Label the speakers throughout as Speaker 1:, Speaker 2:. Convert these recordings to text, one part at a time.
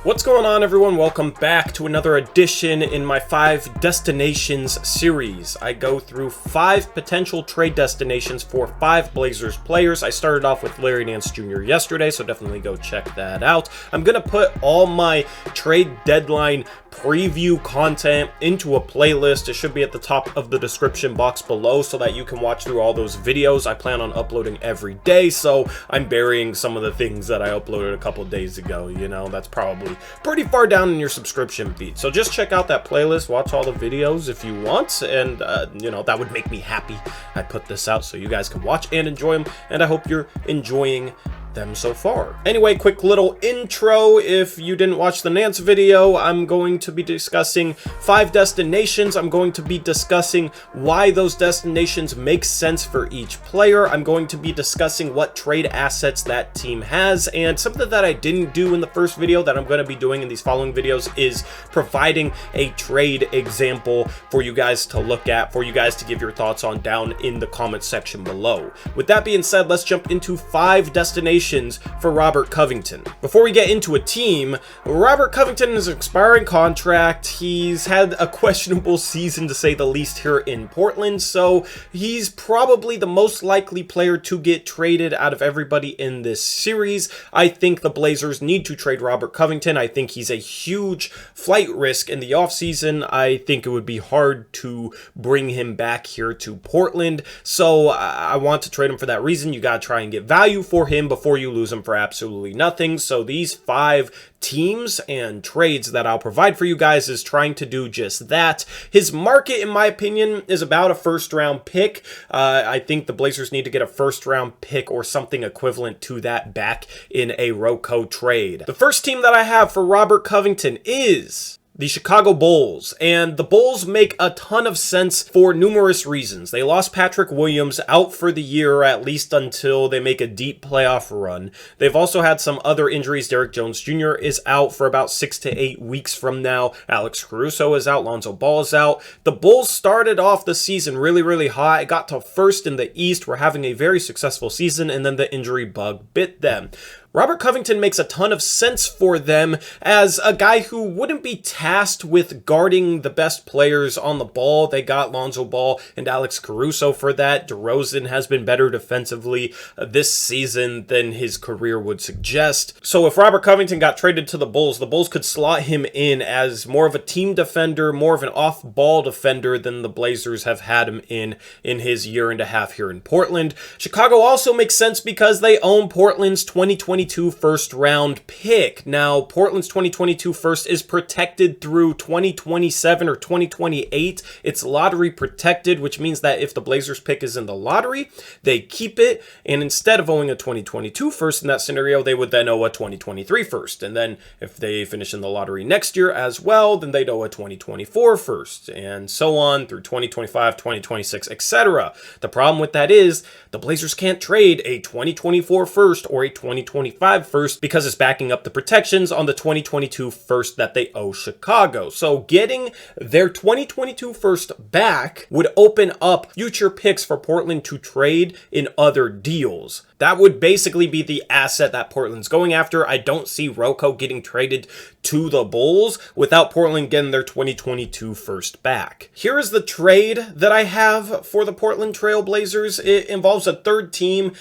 Speaker 1: What's going on, everyone? Welcome back to another edition in my 5 destinations series. I go through 5 potential trade destinations for 5 Blazers players. I started off with Larry Nance Jr. yesterday, so definitely go check that out. I'm going to put all my trade deadline preview content into a playlist. It should be at the top of the description box below so that you can watch through all those videos. I plan on uploading every day, so I'm burying some of the things that I uploaded a couple days ago. You know, that's probably pretty far down in your subscription feed. So just check out that playlist, watch all the videos if you want, and you know, that would make me happy. I put this out so you guys can watch and enjoy them, and I hope you're enjoying them so far. Anyway, quick little intro. If you didn't watch the Nance video, I'm going to be discussing 5 destinations. I'm going to be discussing why those destinations make sense for each player. I'm going to be discussing what trade assets that team has, and something that I didn't do in the first video that I'm going to be doing in these following videos is providing a trade example for you guys to look at, for you guys to give your thoughts on down in the comment section below. With that being said, let's jump into 5 destinations for Robert Covington. Before we get into a team, Robert Covington is an expiring contract. He's had a questionable season, to say the least, here in Portland, so he's probably the most likely player to get traded out of everybody in this series. I think the Blazers need to trade Robert Covington. I think he's a huge flight risk in the offseason. I think it would be hard to bring him back here to Portland, so I want to trade him for that reason. You gotta try and get value for him before you lose him for absolutely nothing. So these 5 teams and trades that I'll provide for you guys is trying to do just that. His market, in my opinion, is about a first-round pick. I think the Blazers need to get a first-round pick or something equivalent to that back in a ROCO trade. The first team that I have for Robert Covington is the Chicago Bulls, and the Bulls make a ton of sense for numerous reasons. They lost Patrick Williams out for the year, at least until they make a deep playoff run. They've also had some other injuries. Derrick Jones Jr. is out for about 6 to 8 weeks from now. Alex Caruso is out. Lonzo Ball is out. The Bulls started off the season really hot. It got to first in the East. We're having a very successful season, and then the injury bug bit them. Robert Covington makes a ton of sense for them as a guy who wouldn't be tasked with guarding the best players on the ball. They got Lonzo Ball and Alex Caruso for that. DeRozan has been better defensively this season than his career would suggest. So if Robert Covington got traded to the Bulls could slot him in as more of a team defender, more of an off-ball defender than the Blazers have had him in his year and a half here in Portland. Chicago also makes sense because they own Portland's 2022 first round pick. Now, Portland's 2022 first is protected through 2027 or 2028. It's lottery protected, which means that if the Blazers pick is in the lottery, they keep it, and instead of owing a 2022 first in that scenario, they would then owe a 2023 first. And then if they finish in the lottery next year as well, then they'd owe a 2024 first, and so on through 2025, 2026, etc. The problem with that is the Blazers can't trade a 2024 first or a 2025 first because it's backing up the protections on the 2022 first that they owe Chicago. So getting their 2022 first back would open up future picks for Portland to trade in other deals. That would basically be the asset that Portland's going after. I don't see ROCO getting traded to the Bulls without Portland getting their 2022 first back. Here is the trade that I have for the Portland Trail Blazers. It involves a third team.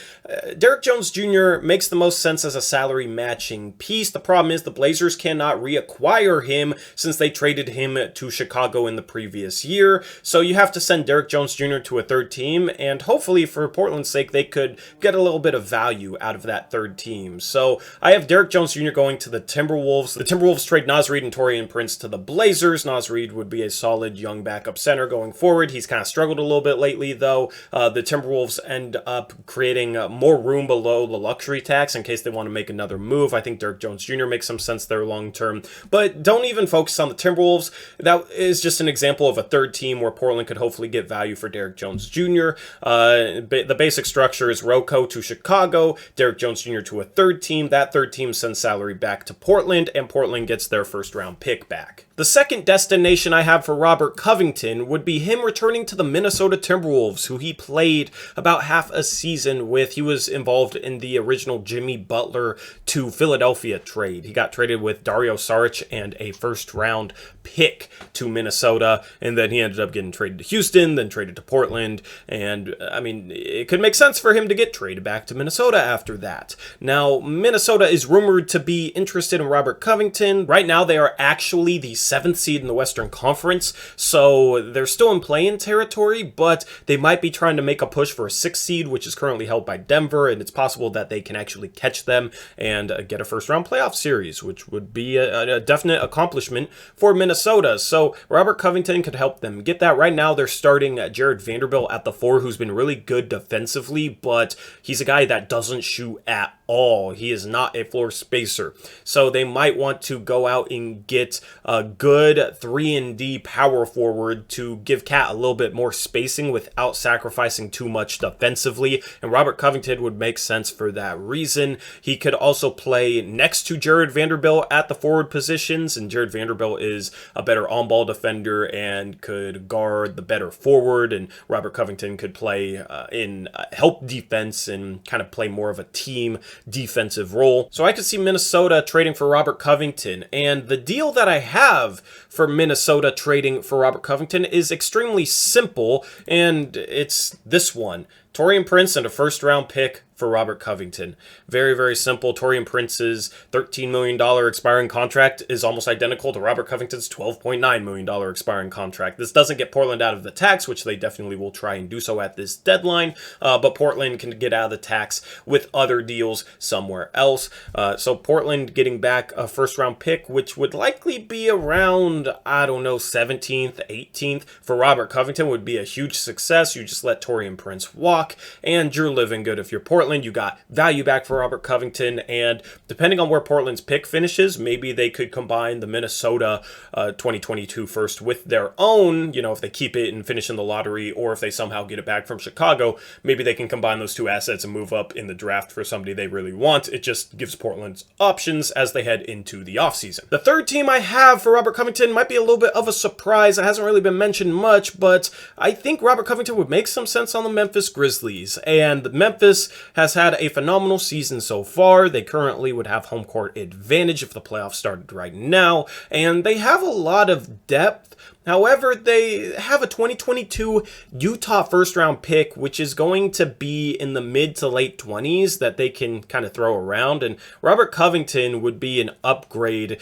Speaker 1: Derrick Jones Jr. makes the most sense as a salary matching piece. The problem is the Blazers cannot reacquire him since they traded him to Chicago in the previous year. So you have to send Derrick Jones Jr. to a third team, and hopefully for Portland's sake, they could get a little bit of value out of that third team. So I have Derrick Jones Jr. going to the Timberwolves. The Timberwolves trade Naz Reid and Taurean Prince to the Blazers. Naz Reid would be a solid young backup center going forward. He's kind of struggled a little bit lately, though. The Timberwolves end up creating more room below the luxury tax in case they want to make another move. I think Derrick Jones Jr. makes some sense there long term. But don't even focus on the Timberwolves. That is just an example of a third team where Portland could hopefully get value for Derrick Jones Jr. The basic structure is Rocco to Chicago, Derrick Jones Jr. to a third team. That third team sends salary back to Portland, and Portland gets their first-round pick back. The second destination I have for Robert Covington would be him returning to the Minnesota Timberwolves, who he played about half a season with. He was involved in the original Jimmy Butler to Philadelphia trade. He got traded with Dario Saric and a first-round pick to Minnesota, and then he ended up getting traded to Houston, then traded to Portland, and I mean, it could make sense for him to get traded back to Minnesota after that. Now, Minnesota is rumored to be interested in Robert Covington. Right now, they are actually the 7th seed in the Western Conference, so they're still in play-in territory, but they might be trying to make a push for a 6th seed, which is currently held by Denver, and it's possible that they can actually catch them and get a first-round playoff series, which would be a definite accomplishment for Minnesota. So Robert Covington could help them get that. Right now, they're starting Jared Vanderbilt at the 4, who's been really good defensively, but he's a guy that doesn't shoot at all. He is not a floor spacer. So they might want to go out and get a good 3-and-D power forward to give Cat a little bit more spacing without sacrificing too much defensively. And Robert Covington would make sense for that reason. He could also play next to Jared Vanderbilt at the forward positions, and Jared Vanderbilt is a better on-ball defender and could guard the better forward, and Robert Covington could play in help defense and kind of play more of a team defensive role. So I could see Minnesota trading for Robert Covington, and the deal that I have for Minnesota trading for Robert Covington is extremely simple, and it's this one. Taurean Prince and a first-round pick for Robert Covington. Very, very simple. Taurean Prince's $13 million expiring contract is almost identical to Robert Covington's $12.9 million expiring contract. This doesn't get Portland out of the tax, which they definitely will try and do so at this deadline, but Portland can get out of the tax with other deals somewhere else. So Portland getting back a first-round pick, which would likely be around, I don't know, 17th, 18th for Robert Covington would be a huge success. You just let Taurean Prince walk, and you're living good if you're Portland. You got value back for Robert Covington, and depending on where Portland's pick finishes, maybe they could combine the Minnesota 2022 first with their own, if they keep it and finish in the lottery, or if they somehow get it back from Chicago, maybe they can combine those two assets and move up in the draft for somebody they really want. It just gives Portland options as they head into the offseason. The third team I have for Robert Covington might be a little bit of a surprise. It hasn't really been mentioned much, but I think Robert Covington would make some sense on the Memphis Grizzlies, and Memphis has had a phenomenal season so far. They currently would have home court advantage if the playoffs started right now, and they have a lot of depth. However, they have a 2022 Utah first-round pick, which is going to be in the mid to late 20s that they can kind of throw around, and Robert Covington would be an upgrade,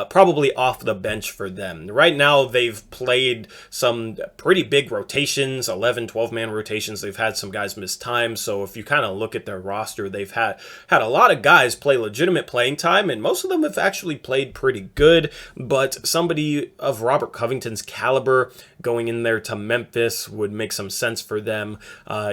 Speaker 1: probably off the bench for them. Right now, they've played some pretty big rotations, 11, 12-man rotations. They've had some guys miss time, so if you kind of look at their roster, they've had a lot of guys play legitimate playing time, and most of them have actually played pretty good, but somebody of Robert Covington's caliber going in there to Memphis would make some sense for them.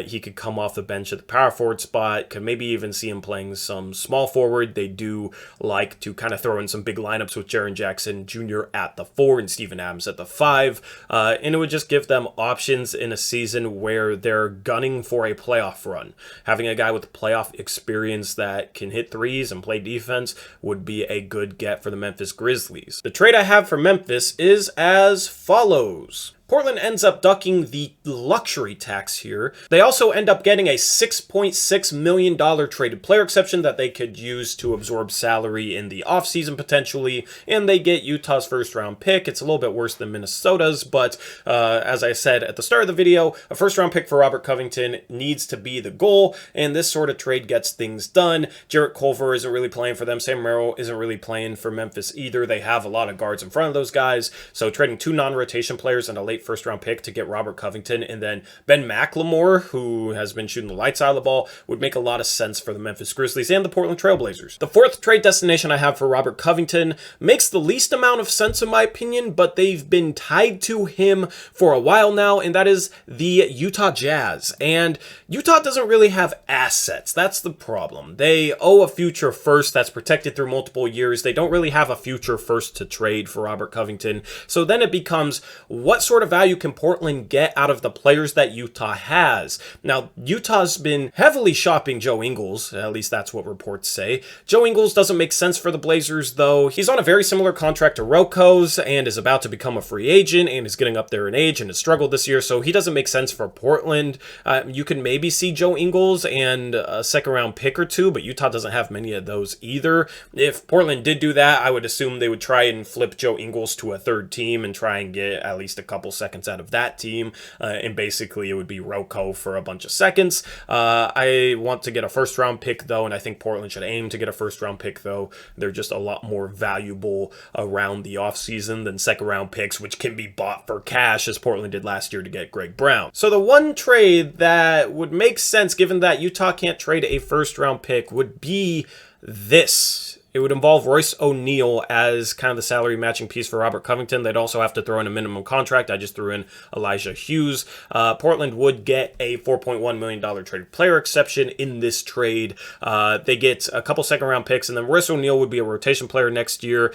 Speaker 1: He could come off the bench at the power forward spot, could maybe even see him playing some small forward. They do like to kind of throw in some big lineups with Jaren Jackson Jr. at the 4 and Steven Adams at the 5, and it would just give them options in a season where they're gunning for a playoff run. Having a guy with playoff experience that can hit threes and play defense would be a good get for the Memphis Grizzlies. The trade I have for Memphis is as follows. Portland ends up ducking the luxury tax here. They also end up getting a $6.6 million traded player exception that they could use to absorb salary in the offseason potentially, and they get Utah's first-round pick. It's a little bit worse than Minnesota's, but as I said at the start of the video, a first-round pick for Robert Covington needs to be the goal, and this sort of trade gets things done. Jarrett Culver isn't really playing for them. Sam Merrill isn't really playing for Memphis either. They have a lot of guards in front of those guys, so trading 2 non-rotation players and a late late first-round pick to get Robert Covington, and then Ben McLemore, who has been shooting the lights out of the ball, would make a lot of sense for the Memphis Grizzlies and the Portland Trail Blazers. The fourth trade destination I have for Robert Covington makes the least amount of sense in my opinion, but they've been tied to him for a while now, and that is the Utah Jazz. And Utah doesn't really have assets. That's the problem. They owe a future first that's protected through multiple years. They don't really have a future first to trade for Robert Covington. So then it becomes, what sort of value can Portland get out of the players that Utah has? Now, Utah's been heavily shopping Joe Ingles, at least that's what reports say. Joe Ingles doesn't make sense for the Blazers, though. He's on a very similar contract to Rocco's and is about to become a free agent and is getting up there in age and has struggled this year, so he doesn't make sense for Portland. You can maybe see Joe Ingles and a second-round pick or two, but Utah doesn't have many of those either. If Portland did do that, I would assume they would try and flip Joe Ingles to a third team and try and get at least a couple seconds out of that team, and basically it would be Rocco for a bunch of seconds. I want to get a first-round pick, though, and I think Portland should aim to get a first-round pick, though. They're just a lot more valuable around the offseason than second-round picks, which can be bought for cash, as Portland did last year to get Greg Brown. So the one trade that would make sense, given that Utah can't trade a first-round pick, would be this. It would involve Royce O'Neal as kind of the salary matching piece for Robert Covington. They'd also have to throw in a minimum contract. I just threw in Elijah Hughes. Portland would get a $4.1 million trade player exception in this trade. They get a couple second-round picks, and then Royce O'Neal would be a rotation player next year.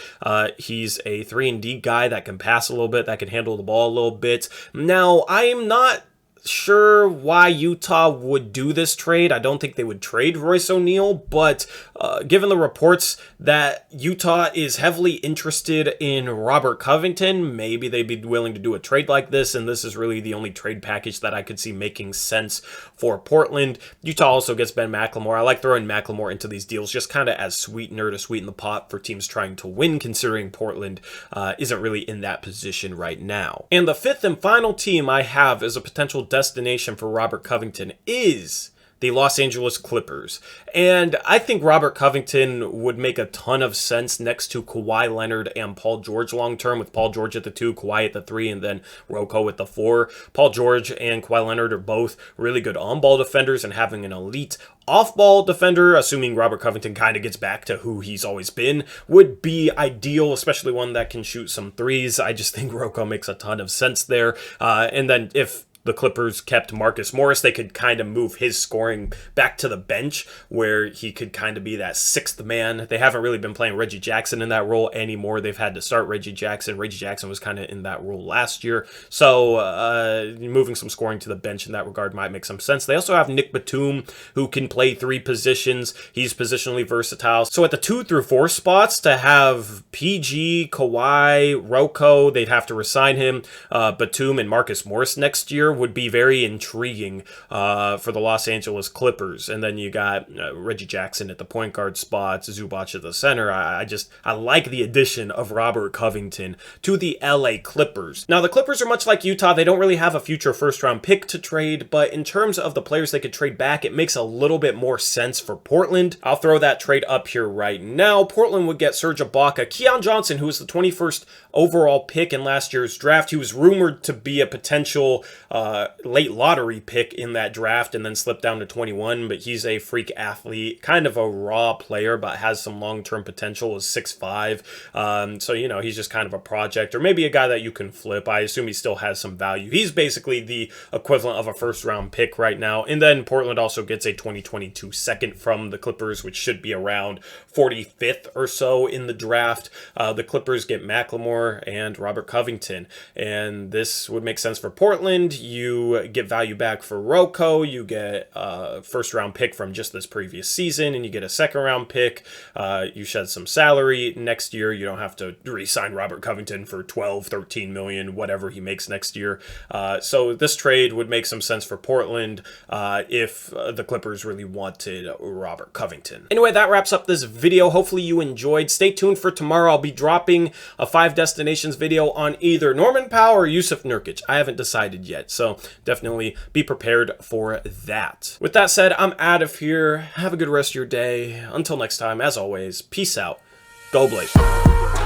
Speaker 1: He's a 3-and-D guy that can pass a little bit, that can handle the ball a little bit. Now, I am not sure why Utah would do this trade. I don't think they would trade Royce O'Neal, but given the reports that Utah is heavily interested in Robert Covington, maybe they'd be willing to do a trade like this, and this is really the only trade package that I could see making sense for Portland. Utah also gets Ben McLemore. I like throwing McLemore into these deals just kind of as sweetener to sweeten the pot for teams trying to win, considering Portland isn't really in that position right now. And the fifth and final team I have as a potential destination for Robert Covington is the Los Angeles Clippers. And I think Robert Covington would make a ton of sense next to Kawhi Leonard and Paul George long-term, with Paul George at the 2, Kawhi at the 3, and then Rocco at the 4. Paul George and Kawhi Leonard are both really good on-ball defenders, and having an elite off-ball defender, assuming Robert Covington kind of gets back to who he's always been, would be ideal, especially one that can shoot some threes. I just think Rocco makes a ton of sense there. And then if the Clippers kept Marcus Morris, they could kind of move his scoring back to the bench, where he could kind of be that sixth man. They haven't really been playing Reggie Jackson in that role anymore. They've had to start Reggie Jackson. Reggie Jackson was kind of in that role last year. So moving some scoring to the bench in that regard might make some sense. They also have Nick Batum, who can play 3 positions. He's positionally versatile. So at the 2 through 4 spots, to have PG, Kawhi, Rocco, they'd have to resign him. Batum and Marcus Morris next year would be very intriguing for the Los Angeles Clippers. And then you got Reggie Jackson at the point guard spots, Zubac at the center. I like the addition of Robert Covington to the LA Clippers. Now, the Clippers are much like Utah. They don't really have a future first-round pick to trade, but in terms of the players they could trade back, it makes a little bit more sense for Portland. I'll throw that trade up here right now. Portland would get Serge Ibaka, Keon Johnson, who was the 21st overall pick in last year's draft. He was rumored to be a potential late lottery pick in that draft and then slipped down to 21, but he's a freak athlete, kind of a raw player, but has some long-term potential, is 6'5". So, you know, he's just kind of a project, or maybe a guy that you can flip. I assume he still has some value. He's basically the equivalent of a first-round pick right now. And then Portland also gets a 2022 second from the Clippers, which should be around 45th or so in the draft. The Clippers get McLemore and Robert Covington, and this would make sense for Portland. You get value back for Rocco, you get a first-round pick from just this previous season, and you get a second-round pick. You shed some salary next year. You don't have to re-sign Robert Covington for 12, 13 million, whatever he makes next year. So this trade would make some sense for Portland if the Clippers really wanted Robert Covington. Anyway, that wraps up this video. Hopefully you enjoyed. Stay tuned for tomorrow. I'll be dropping a 5 destinations video on either Norman Powell or Yusuf Nurkic. I haven't decided yet, so definitely be prepared for that. With that said, I'm out of here. Have a good rest of your day. Until next time, as always, peace out. Go Blazers.